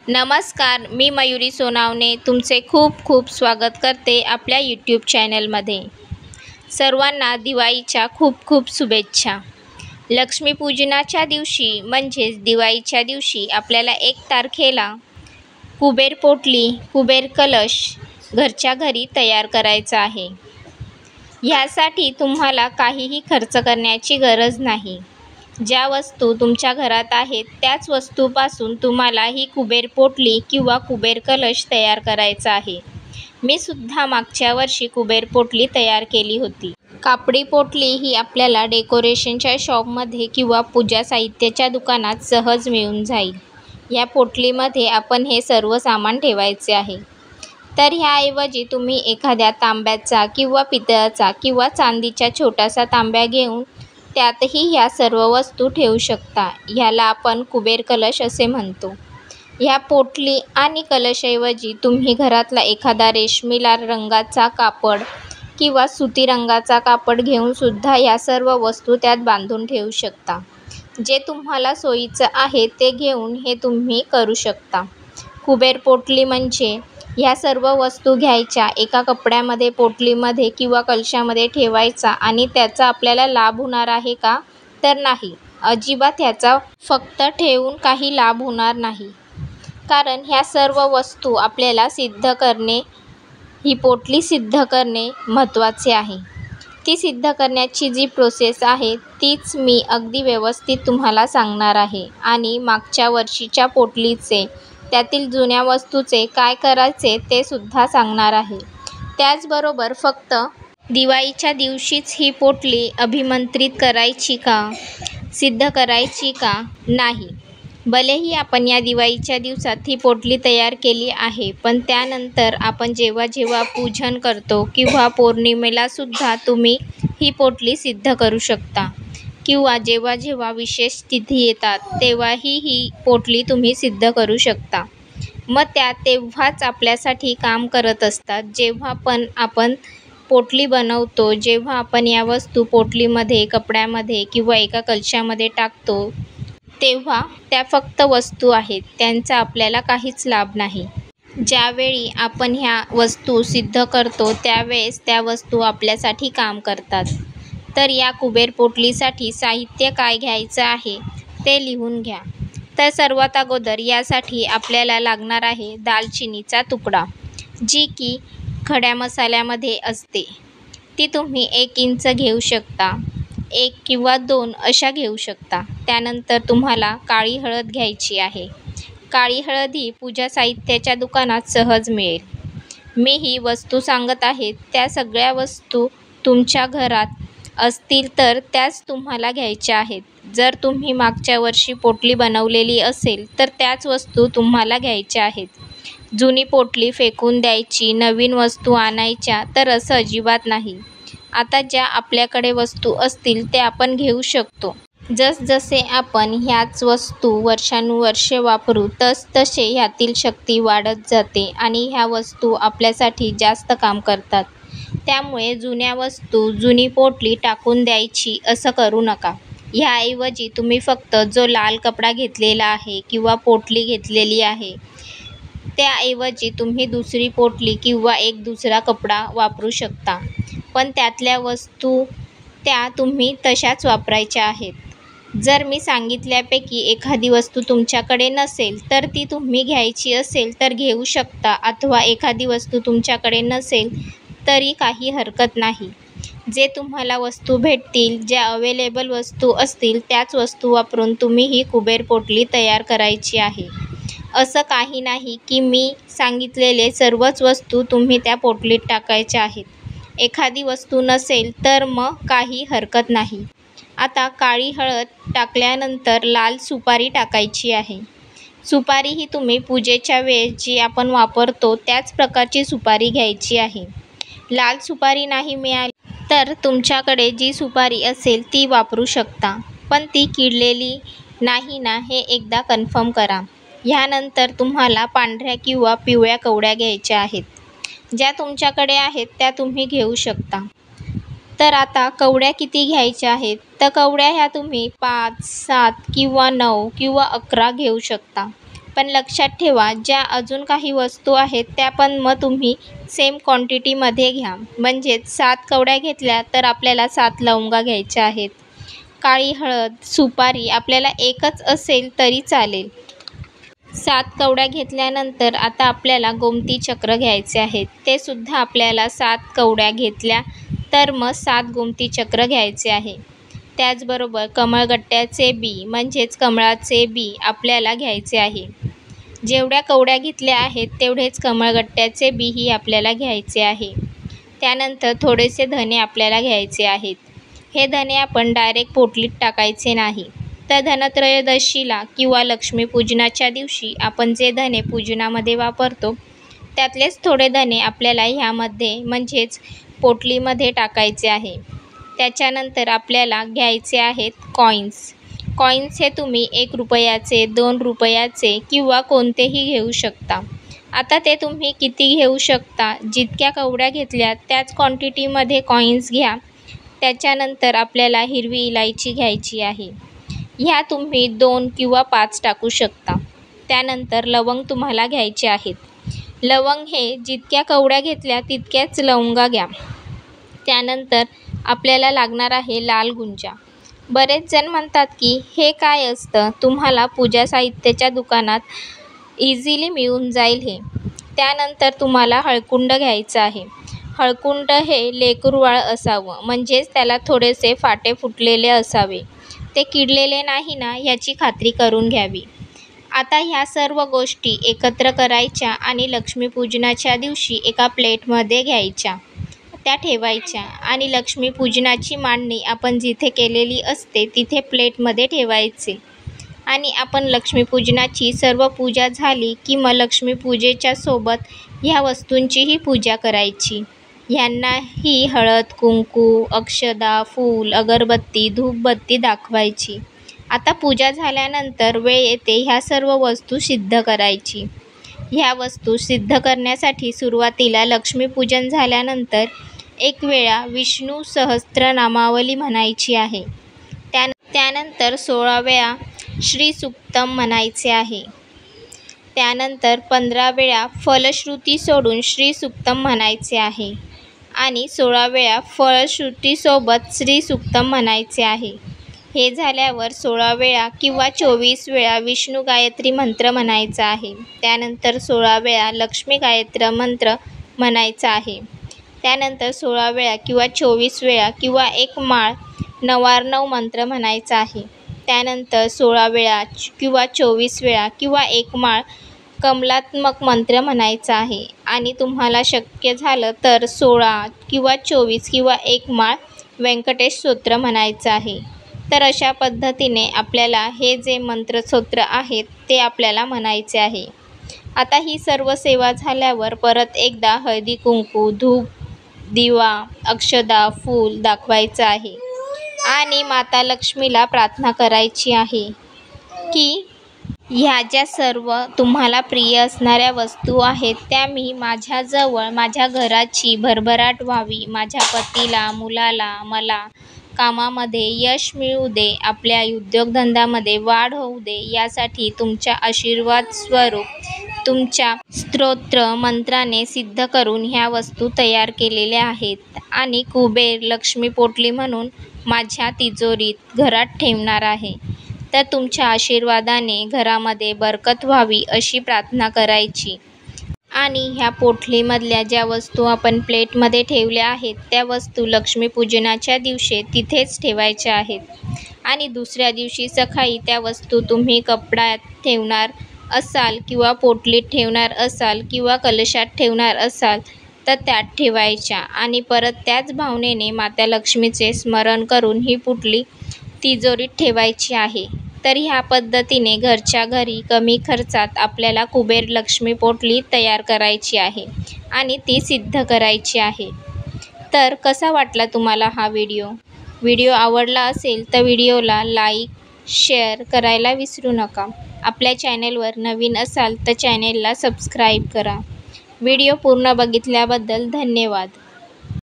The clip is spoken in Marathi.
नमस्कार, मी मयुरी सोनावणे तुमचे खूप खूप स्वागत करते आपल्या यूट्यूब चॅनलमध्ये. सर्वांना दिवाळीच्या खूप खूप शुभेच्छा. लक्ष्मीपूजनाच्या दिवशी म्हणजेच दिवाळीच्या दिवशी आपल्याला 1 तारखेला कुबेर पोटली, कुबेर कलश घरच्या घरी तयार करायचा आहे. ह्यासाठी तुम्हाला काहीही खर्च करण्याची गरज नाही. ज्या वस्तू तुमच्या घरात आहेत त्याच वस्तूपासून तुम्हाला ही कुबेर पोटली किंवा कुबेर कलश तयार करायचा आहे. मी सुद्धा मागच्या वर्षी कुबेर पोटली तयार केली होती. कापडी पोटली ही आपल्याला डेकोरेशनच्या शॉपमध्ये किंवा पूजा साहित्याच्या दुकानात सहज मिळून जाईल. या पोटलीमध्ये आपण हे सर्व सामान ठेवायचे आहे. तर ह्याऐवजी तुम्ही एखाद्या तांब्याचा किंवा पितळाचा किंवा चांदीचा छोटासा तांब्या घेऊन त्यातही ह्या सर्व वस्तू ठेवू शकता. ह्याला आपण कुबेर कलश असे म्हणतो. ह्या पोटली आणि कलशऐवजी तुम्ही घरातला एखादा रेशमी लाल रंगाचा कापड किंवा सुती रंगाचा कापड घेऊन सुद्धा ह्या सर्व वस्तू त्यात बांधून ठेवू शकता. जे तुम्हाला सोयीचं आहे ते घेऊन हे तुम्ही करू शकता. कुबेर पोटली म्हणजे ह्या सर्व वस्तू घ्यायच्या, एका कपड्यामध्ये, पोटलीमध्ये किंवा कलशामध्ये ठेवायचा आणि त्याचा आपल्याला लाभ होणार आहे का? तर नाही, अजिबात ह्याचा फक्त ठेवून काही लाभ होणार नाही. कारण ह्या सर्व वस्तू आपल्याला सिद्ध करणे, ही पोटली सिद्ध करणे महत्त्वाचे आहे. ती सिद्ध करण्याची जी प्रोसेस आहे तीच मी अगदी व्यवस्थित तुम्हाला सांगणार आहे आणि मागच्या वर्षीच्या पोटलीचे, त्यातील जुन्या वस्तूचे काय करायचे ते सुद्धा सांगणार आहे. त्याचबरोबर फक्त दिवाळीच्या दिवशीच ही पोटली अभिमंत्रित करायची का, सिद्ध करायची का? नाही. भलेही आपण या दिवाळीच्या दिवसात ही पोटली तयार केली आहे, पण त्यानंतर आपण जेव्हा जेव्हा पूजन करतो किंवा पौर्णिमेला सुद्धा तुम्ही ही पोटली सिद्ध करू शकता किंवा जेव्हा जेव्हा विशेष तिथी येतात तेव्हाही ही पोटली तुम्ही सिद्ध करू शकता. मग त्या तेव्हाच आपल्यासाठी काम करत असतात. जेव्हा पण आपण पोटली बनवतो, जेव्हा आपण या वस्तू पोटलीमध्ये, कपड्यामध्ये किंवा एका कलशामध्ये टाकतो, तेव्हा त्या फक्त वस्तू आहेत, त्यांचा आपल्याला काहीच लाभ नाही. ज्यावेळी आपण ह्या वस्तू सिद्ध करतो त्यावेळेस त्या वस्तू आपल्यासाठी काम करतात. तर या कुबेर पोटलीसाठी साहित्य काय घ्यायचं आहे ते लिहून घ्या. तर सर्वात अगोदर यासाठी आपल्याला लागणार आहे दालचिनीचा तुकडा, जी की खड्या मसाल्यामध्ये असते. ती तुम्ही 1 इंच घेऊ शकता, 1 किंवा 2 अशा घेऊ शकता. त्यानंतर तुम्हाला काळी हळद घ्यायची आहे. काळी हळद ही पूजा साहित्याच्या दुकानात सहज मिळेल. मी ही वस्तू सांगत आहे त्या सगळ्या वस्तू तुमच्या घरात असतील तर त्याच तुम्हाला घ्यायच्या आहेत. जर तुम्ही मागच्या वर्षी पोटली बनवलेली असेल तर त्याच वस्तू तुम्हाला घ्यायच्या आहेत. जुनी पोटली फेकून द्यायची, नवीन वस्तू आणायच्या तर असं अजिबात नाही. आता ज्या आपल्याकडे वस्तू असतील ते आपण घेऊ शकतो. जसजसे आपण ह्याच वस्तू वर्षानुवर्षे वापरू तसतसे ह्यातील शक्ती वाढत जाते आणि ह्या वस्तू आपल्यासाठी जास्त काम करतात. त्यामुळे जुन्या वस्तू, जुनी पोटली टाकून द्यायची असं करू नका. ह्याऐवजी तुम्ही फक्त जो लाल कपडा घेतलेला आहे किंवा पोटली घेतलेली आहे त्याऐवजी तुम्ही दुसरी पोटली किंवा एक दुसरा कपडा वापरू शकता. पण त्यातल्या वस्तू त्या तुम्ही तशाच वापरायच्या आहेत. जर मी सांगितल्यापैकी एखादी वस्तू तुमच्याकडे नसेल तर ती तुम्ही घ्यायची असेल तर घेऊ शकता, अथवा एखादी वस्तू तुमच्याकडे नसेल तरी काही हरकत नाही. जे तुम्हाला वस्तू भेटतील, ज्या अवेलेबल वस्तू असतील त्याच वस्तू वापरून तुम्ही ही कुबेर पोटली तयार करायची आहे. असं काही नाही की मी सांगितलेले सर्वच वस्तू तुम्ही त्या पोटलीत टाकायच्या आहेत. एखादी वस्तू नसेल तर मग काही हरकत नाही. आता काळी हळद टाकल्यानंतर लाल सुपारी टाकायची आहे. सुपारी ही तुम्ही पूजेच्या वेळेस जी आपण वापरतो त्याच प्रकारची सुपारी घ्यायची आहे. लाल सुपारी नाही मिळाली तर तुमच्याकडे जी सुपारी असेल ती वापरू शकता, पण ती किडलेली नाही ना हे एकदा कन्फर्म करा. ह्यानंतर तुम्हाला पांढऱ्या किंवा पिवळ्या कवड्या घ्यायच्या आहेत. ज्या तुमच्याकडे आहेत त्या तुम्ही घेऊ शकता. तर आता कवड्या किती घ्यायच्या आहेत? तर कवड्या ह्या तुम्ही 5, 7 किंवा 9 किंवा 11 घेऊ शकता. पण लक्षात ठेवा, ज्या अजून काही वस्तू आहेत त्या पण मग तुम्ही सेम क्वांटिटीमध्ये घ्या. म्हणजेच 7 कवड्या घेतल्या तर आपल्याला 7 लवंगा घ्यायच्या आहेत. काळी हळद, सुपारी आपल्याला एकच असेल तरी चालेल. 7 कवड्या घेतल्यानंतर आता आपल्याला गोमती चक्र घ्यायचे आहेत. ते सुद्धा आपल्याला 7 कवड्या घेतल्या तर मग 7 गोमती चक्र घ्यायचे आहे. त्याचबरोबर कमळगट्ट्याचे बी म्हणजेच कमळाचे बी आपल्याला घ्यायचे आहे. जेवढ्या कवड्या घेतल्या आहेत तेवढेच कमळगट्ट्याचे बीही आपल्याला घ्यायचे आहे. त्यानंतर थोडेसे धने आपल्याला घ्यायचे आहेत. हे धने आपण डायरेक्ट पोटलीत टाकायचे नाही. तर धनत्रयोदशीला किंवा लक्ष्मीपूजनाच्या दिवशी आपण जे धने पूजनामध्ये वापरतो त्यातलेच थोडे धने आपल्याला ह्यामध्ये म्हणजेच पोटलीमध्ये टाकायचे आहे. त्याच्यानंतर आपल्याला घ्यायचे आहेत कॉईन्स. कॉईन्स हे तुम्ही 1 रुपयाचे, 2 रुपयाचे किंवा कोणतेही घेऊ शकता. आता ते तुम्ही किती घेऊ शकता, जितक्या कवड्या घेतल्या त्याच क्वांटिटीमध्ये कॉईन्स घ्या. त्याच्यानंतर आपल्याला हिरवी इलायची घ्यायची आहे. ह्या तुम्ही 2 किंवा 5 टाकू शकता. त्यानंतर लवंग तुम्हाला घ्यायचे आहेत. लवंग हे जितक्या कवड्या घेतल्या तितक्याच लवंगा घ्या. त्यानंतर आपल्याला लागणार आहे लाल गुंजा. बरेच जण म्हणतात की हे काय असतं, तुम्हाला पूजा साहित्याच्या दुकानात इझिली मिळून जाईल हे. त्यानंतर तुम्हाला हळकुंड घ्यायचं आहे. हळकुंड हे लेकरूवाळ असावं, म्हणजेच त्याला थोडेसे फाटे फुटलेले असावे. ते किडलेले नाही ना ह्याची खात्री करून घ्यावी. आता ह्या सर्व गोष्टी एकत्र करायच्या आणि लक्ष्मीपूजनाच्या दिवशी एका प्लेटमध्ये घ्यायच्या, त्या ठेवायच्या आणि लक्ष्मीपूजनाची मांडणी आपण जिथे केलेली असते तिथे प्लेटमध्ये ठेवायचे. आणि आपण लक्ष्मीपूजनाची सर्व पूजा झाली की मग लक्ष्मीपूजेच्या सोबत ह्या वस्तूंचीही पूजा करायची. ह्यांनाही हळद, कुंकू, अक्षदा, फूल, अगरबत्ती, धूपबत्ती दाखवायची. आता पूजा झाल्यानंतर वेळ येते ह्या सर्व वस्तू सिद्ध करायची. ह्या वस्तू सिद्ध करण्यासाठी सुरुवातीला लक्ष्मीपूजन झाल्यानंतर 1 वेळा विष्णू सहस्त्रनामावली म्हणायची आहे. त्यानंतर 16 वेळा श्रीसूक्तम म्हणायचे आहे. त्यानंतर 15 वेळा फलश्रुती सोडून श्रीसूक्तम म्हणायचे आहे आणि 16 वेळा फलश्रुतीसोबत श्रीसूक्तम म्हणायचे आहे. हे झाल्यावर 16 वेळा किंवा 24 वेळा विष्णू गायत्री मंत्र म्हणायचा आहे. त्यानंतर 16 वेळा लक्ष्मी गायत्री मंत्र म्हणायचा आहे. त्यानंतर 16 वेळा किंवा 24 वेळा किंवा 1 माळ नवार्णव मंत्र म्हणायचा आहे. त्यानंतर 16 वेळा किंवा 24 वेळा किंवा 1 माळ कमलात्मक मंत्र म्हणायचा आहे. आणि तुम्हाला शक्य झालं तर 16 किंवा 24 किंवा 1 माळ व्यंकटेश स्तोत्र म्हणायचं आहे. तर अशा पद्धतीने आपल्याला हे जे मंत्रस्तोत्र आहेत ते आपल्याला म्हणायचे आहे. आता ही सर्व सेवा झाल्यावर परत एकदा हळदी कुंकू, धूप, दिवा, अक्षदा, फूल दाखवायचं आहे आणि माता लक्ष्मीला प्रार्थना करायची आहे की ह्या ज्या सर्व तुम्हाला प्रिय असणाऱ्या वस्तू आहेत त्या मी माझ्याजवळ माझ्या घराची भरभराट व्हावी, माझ्या पतीला, मुलाला, मला कामामध्ये यश मिळू दे, आपल्या उद्योगधंद्यामध्ये वाढ होऊ दे, यासाठी तुमच्या आशीर्वाद स्वरूप तुमच्या स्तोत्र मंत्राने सिद्ध करून ह्या वस्तू तयार केलेल्या आहेत आणि कुबेर लक्ष्मी पोटली म्हणून माझ्या तिजोरीत घरात ठेवणार आहे. तर तुमच्या आशीर्वादाने घरामध्ये बरकत व्हावी अशी प्रार्थना करायची. आणि ह्या पोटलीमधल्या ज्या वस्तू आपण प्लेटमध्ये ठेवल्या आहेत त्या वस्तू लक्ष्मीपूजनाच्या दिवशी तिथेच ठेवायच्या आहेत. आणि दुसऱ्या दिवशी सकाळी त्या वस्तू तुम्ही कपड्यात ठेवणार असाल किंवा पोटलीत ठेवणार असाल किंवा कलशात ठेवणार असाल तर त्यात ठेवायच्या आणि परत त्याच भावनेने माता लक्ष्मीचे स्मरण करून ही पोटली तिजोरीत ठेवायची आहे. तर ह्या पद्धतीने घरच्या घरी कमी खर्चात आपल्याला कुबेर लक्ष्मी पोटली तयार करायची आहे आणि ती सिद्ध करायची आहे. तर कसा वाटला तुम्हाला हा व्हिडिओ आवडला असेल तर व्हिडिओला लाईक, शेअर करायला विसरू नका. आपल्या चॅनेलवर नवीन असाल तर चॅनेलला सबस्क्राईब करा. व्हिडिओ पूर्ण बघितल्याबद्दल धन्यवाद.